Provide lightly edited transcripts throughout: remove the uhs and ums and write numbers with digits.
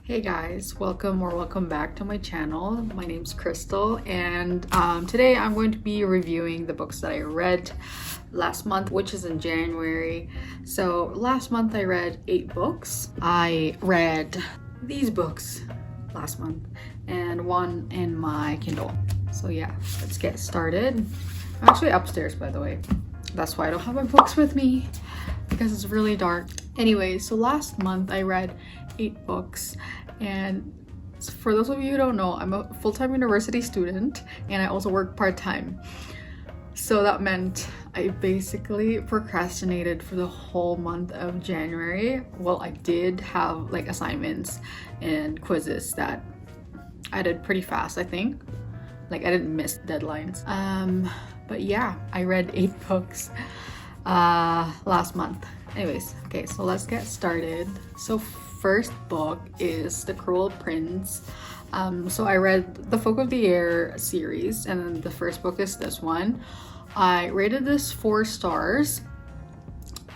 Hey guys, welcome back to my channel. My name's Crystal, and today I'm going to be reviewing the books that I read last month, which is in January. So last month I read 8 books. I read these books last month and one in my Kindle. So yeah, let's get started. I'm actually upstairs, by the way. That's why I don't have my books with me, because it's really dark. Anyway, so last month I read 8 books, and for those of you who don't know, I'm a full-time university student and I also work part-time. So that meant I basically procrastinated for the whole month of January. Well, I did have like assignments and quizzes that I did pretty fast, I think. Like I didn't miss deadlines. But yeah, I read 8 books last month. Anyways, okay, so let's get started. So first book is The Cruel Prince. So I read the Folk of the Air series, and then the first book is this one. I rated this 4 stars.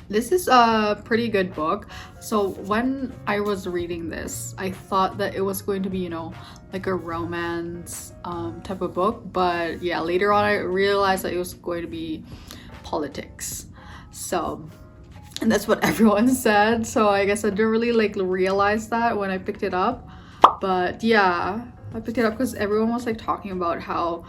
This is a pretty good book. So when I was reading this, I thought that it was going to be, you know, like a romance type of book, but yeah, later on I realized that it was going to be politics. And that's what everyone said, so I guess I didn't really like realize that when I picked it up. But yeah, I picked it up because everyone was like talking about how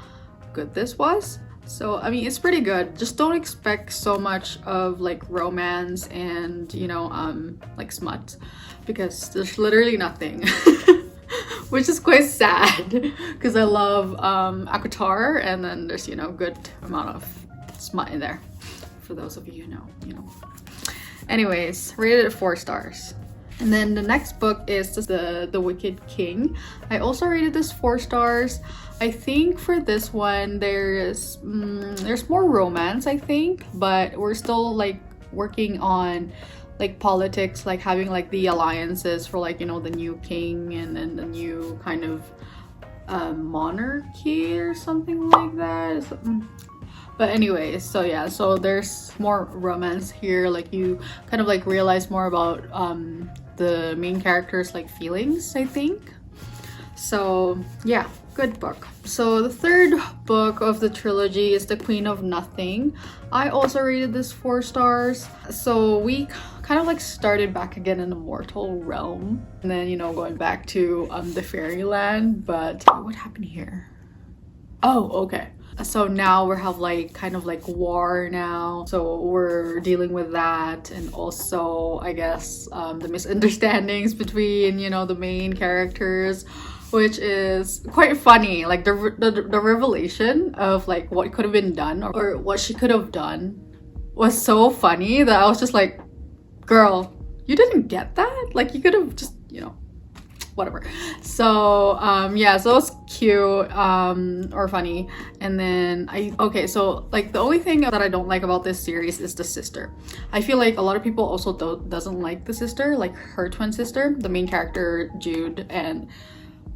good this was. So I mean, it's pretty good. Just don't expect so much of like romance and, you know, like smut, because there's literally nothing. Which is quite sad, because I love Akatar, and then there's, you know, good amount of smut in there. For those of you who know, you know. Anyways, rated it 4 stars. And then the next book is the Wicked King. I also rated this 4 stars. I think for this one there's more romance, I think, but we're still like working on like politics, like having like the alliances for like, you know, the new king and then the new kind of monarchy or something like that. But anyways, so yeah, so there's more romance here. Like you kind of like realize more about the main character's like feelings, I think. So yeah, good book. So the third book of the trilogy is The Queen of Nothing. I also rated this 4 stars. So we kind of like started back again in the mortal realm, and then, you know, going back to the fairyland. But what happened here? Oh, okay. So now we have like kind of like war now, so we're dealing with that, and also I guess the misunderstandings between, you know, the main characters, which is quite funny. Like the revelation of like what could have been done or what she could have done was so funny that I was just like, girl, you didn't get that? Like you could have just, you know, whatever. So yeah, so it was cute or funny. And then so like the only thing that I don't like about this series is the sister. I feel like a lot of people also doesn't like the sister, like her twin sister, the main character Jude, and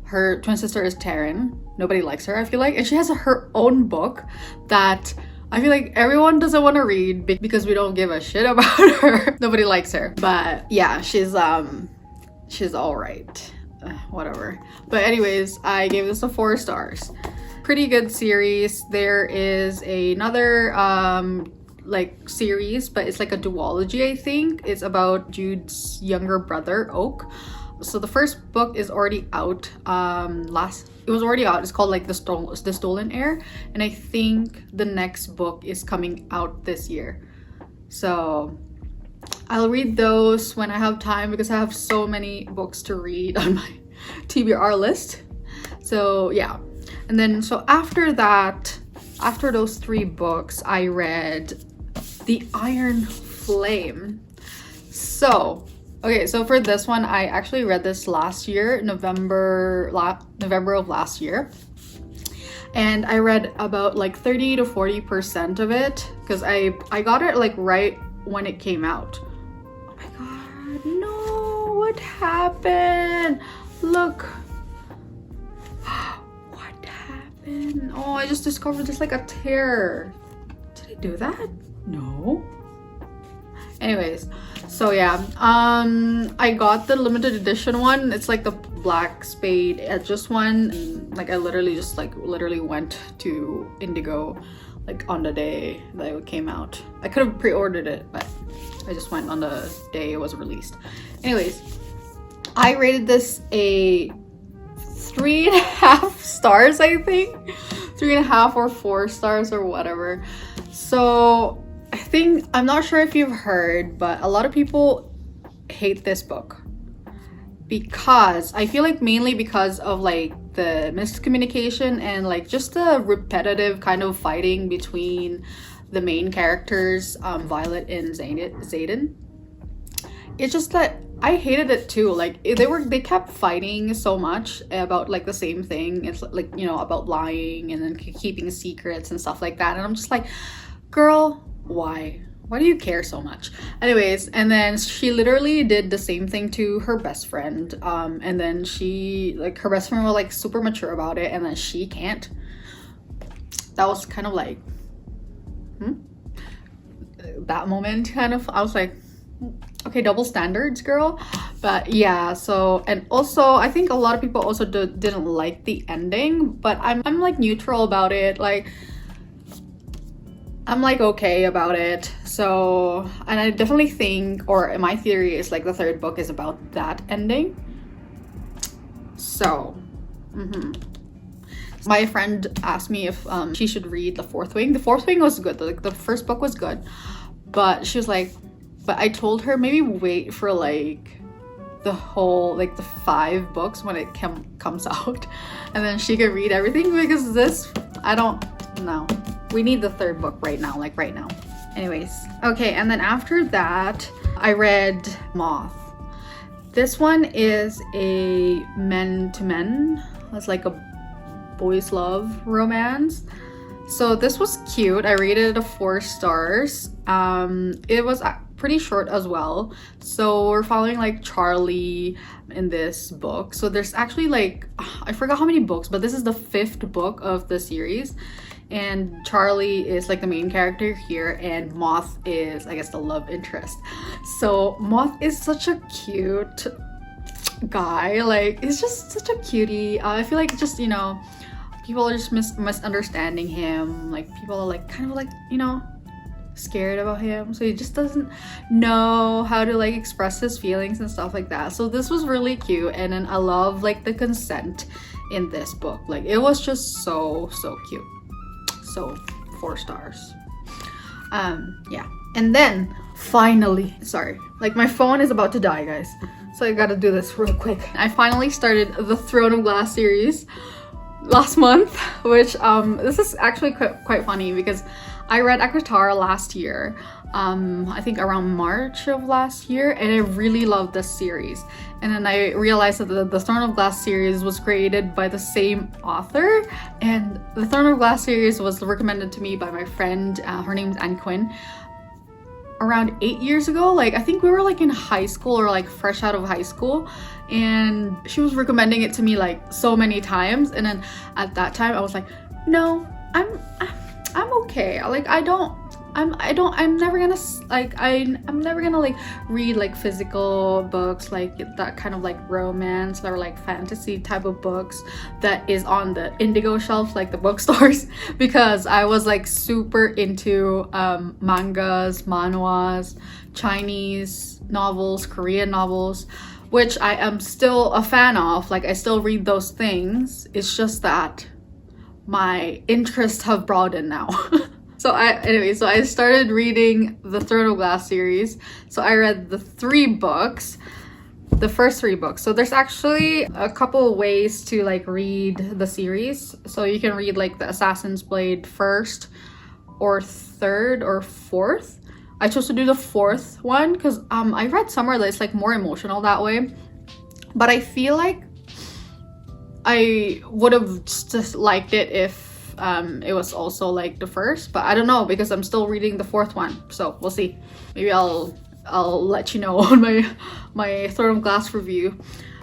her twin sister is Taryn. Nobody likes her, I feel like, and she has her own book that I feel like everyone doesn't want to read because we don't give a shit about her. Nobody likes her, but yeah, she's all right. Whatever. But anyways, I gave this a 4 stars. Pretty good series. There is another like series, but it's like a duology, I think. It's about Jude's younger brother, Oak. So the first book is already out. It was already out. It's called like the Stolen Heir, and I think the next book is coming out this year. So I'll read those when I have time, because I have so many books to read on my TBR list. So yeah, and then so after that, after those 3 books, I read The Iron Flame. So okay, so for this one, I actually read this last year, November of last year. And I read about like 30 to 40% of it, because I got it like right when it came out. Oh my god, no, what happened? Look. What happened? Oh, I just discovered there's like a tear. Did I do that? No. Anyways, So yeah, I got the limited edition one. It's like the black spade edges one. And, like I literally went to Indigo like on the day that it came out. I could have pre-ordered it, but I just went on the day it was released. Anyways, I rated this a 3.5 stars, I think. 3.5 or 4 stars or whatever. So I think, I'm not sure if you've heard, but a lot of people hate this book because I feel like mainly because of like the miscommunication and like just the repetitive kind of fighting between the main characters, Violet and Xaden. It's just that I hated it too. Like they kept fighting so much about like the same thing. It's like, you know, about lying and then keeping secrets and stuff like that. And I'm just like, girl, why do you care so much? Anyways, and then she literally did the same thing to her best friend, and then she, like, her best friend was like super mature about it, and then she can't. That was kind of like that moment kind of, I was like, okay, double standards, girl. But yeah, so, and also I think a lot of people also didn't like the ending, but I'm like neutral about it. Like I'm like okay about it. So, and I definitely think, or my theory is like the third book is about that ending. So my friend asked me if she should read The Fourth Wing. The Fourth Wing was good, like the first book was good, but she was like, but I told her maybe wait for like the whole, like the 5 books when it comes out, and then she could read everything, because this, I don't know. We need the third book right now, like right now. Anyways, okay, and then after that, I read Moth. This one is a men-to-men. It's like a boys love romance. So this was cute. I rated it a 4 stars. It was pretty short as well. So we're following like Charlie in this book. So there's actually like, I forgot how many books, but this is the 5th book of the series. And Charlie is like the main character here, and Moth is, I guess, the love interest. So Moth is such a cute guy. Like, he's just such a cutie. I feel like just, you know, people are just misunderstanding him. Like, people are like kind of like, you know, scared about him. So he just doesn't know how to like express his feelings and stuff like that. So this was really cute. And then I love like the consent in this book. Like, it was just so cute. So 4 stars. Yeah, and then finally, sorry, like my phone is about to die, guys, so I gotta do this real quick. I finally started the Throne of Glass series last month, which this is actually quite funny because I read Akatar last year, I think around March of last year, and I really loved this series. And then I realized that the Throne of Glass series was created by the same author, and the Throne of Glass series was recommended to me by my friend, her name's Anne Quinn, around 8 years ago. Like, I think we were like in high school or like fresh out of high school, and she was recommending it to me like so many times. And then at that time I was like, no, I'm okay. Like, I'm never gonna like, I'm never gonna like read like physical books, like that kind of like romance or like fantasy type of books that is on the Indigo shelf, like the bookstores, because I was like super into mangas, manhwas, Chinese novels, Korean novels, which I am still a fan of. Like, I still read those things. It's just that my interests have broadened now. So I started reading the Throne of Glass series. So I read the 3 books, the first 3 books. So there's actually a couple ways to like read the series. So you can read like the Assassin's Blade first or 3rd or 4th. I chose to do the 4th one because I read somewhere that it's like more emotional that way. But I feel like I would have just liked it if it was also like the first, but I don't know because I'm still reading the 4th one, so we'll see. Maybe I'll let you know on my Throne of Glass review.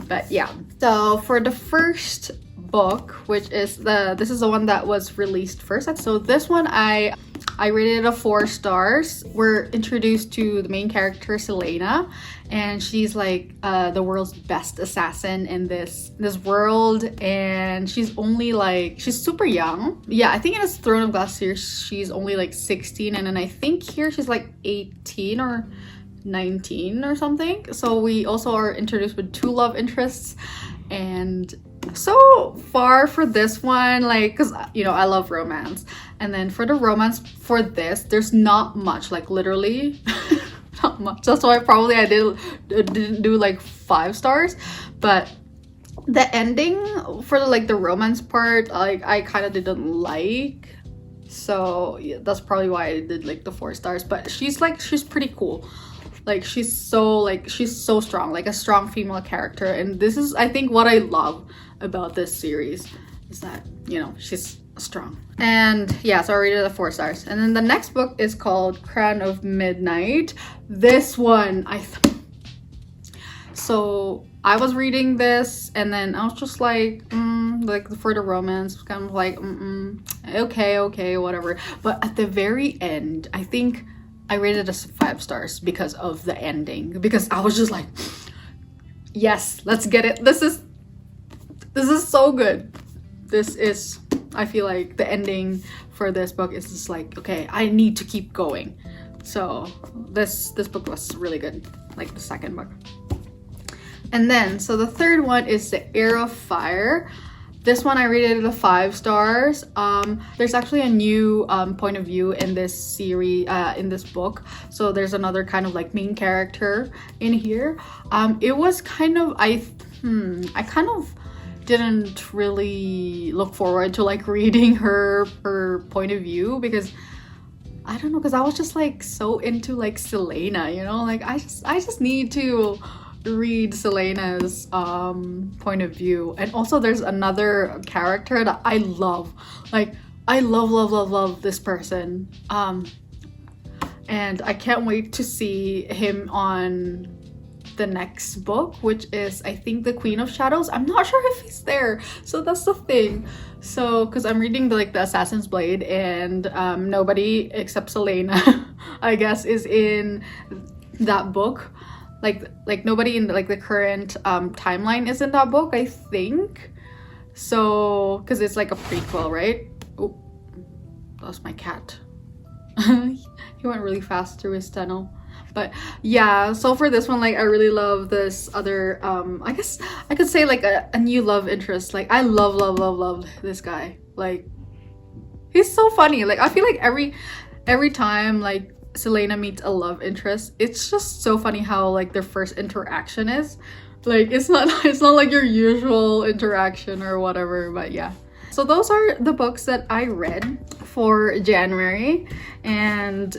But yeah, so for the first book, which is this is the one that was released first. So this one I I rated it a 4 stars. We're introduced to the main character, Selena, and she's like the world's best assassin in this world, and she's only like, she's super young. Yeah, I think in this Throne of Glass series she's only like 16, and then I think here she's like 18 or 19 or something. So we also are introduced with 2 love interests. And so far for this one, like, because you know I love romance, and then for the romance for this, there's not much, like literally not much. That's why probably I didn't do like 5 stars. But the ending for the romance part, like I kind of didn't like. So yeah, that's probably why I did like the 4 stars. But she's pretty cool. Like she's so strong, like a strong female character. And this is, I think, what I love about this series is that, you know, she's strong. And yeah, so I rated it 4 stars. And then the next book is called Crown of Midnight. This one, so I was reading this and then I was just like for the romance, kind of like okay, whatever. But at the very end, I think I rated it 5 stars because of the ending, because I was just like, yes, let's get it. This is so good. I feel like the ending for this book is just like, okay, I need to keep going. So this book was really good, like the second book. And then, so the third one is The Heir of Fire. This one I rated it 5 stars. There's actually a new point of view in this series, in this book. So there's another kind of like main character in here. It was kind of, I kind of didn't really look forward to like reading her point of view, because I don't know, because I was just like so into like Selena, you know, like I just need to read Selena's point of view. And also there's another character that I love, like I love this person, and I can't wait to see him on the next book, which is I think The Queen of Shadows. I'm not sure if he's there, so that's the thing. So because I'm reading the Assassin's Blade, and nobody except Selena I guess is in that book. Like nobody in the current timeline is in that book, I think. So because it's like a prequel, right? Oh, that was my cat. He went really fast through his tunnel. But yeah, so for this one, like I really love this other I guess I could say like a new love interest. Like I love this guy. Like he's so funny. Like I feel like every time like Selena meets a love interest, it's just so funny how like their first interaction is. Like it's not like your usual interaction or whatever. But yeah, so those are the books that I read for January. And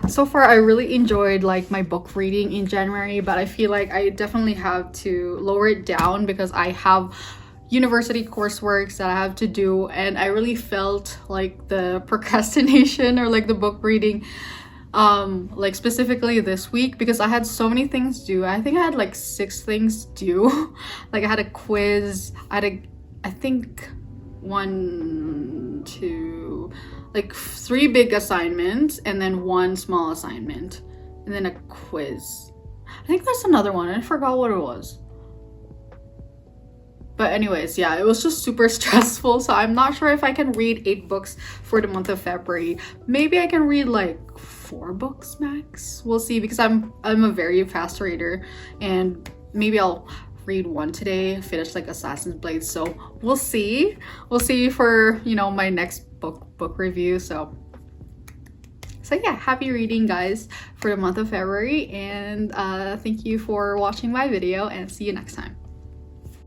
so far I really enjoyed like my book reading in January, but I feel like I definitely have to lower it down because I have university coursework that I have to do, and I really felt like the procrastination or like the book reading like specifically this week, because I had so many things due. I think I had like 6 things due. Like I had a quiz, I think 1, 2, like 3 big assignments, and then 1 small assignment, and then a quiz. I think that's another one. I forgot what it was. But anyways, yeah, it was just super stressful. So I'm not sure if I can read 8 books for the month of February. Maybe I can read like 4 books max. We'll see, because I'm a very fast reader, and maybe I'll read 1 today, finish like Assassin's Blade. So we'll see for, you know, my next book review. So yeah, happy reading guys for the month of February, and thank you for watching my video, and see you next time.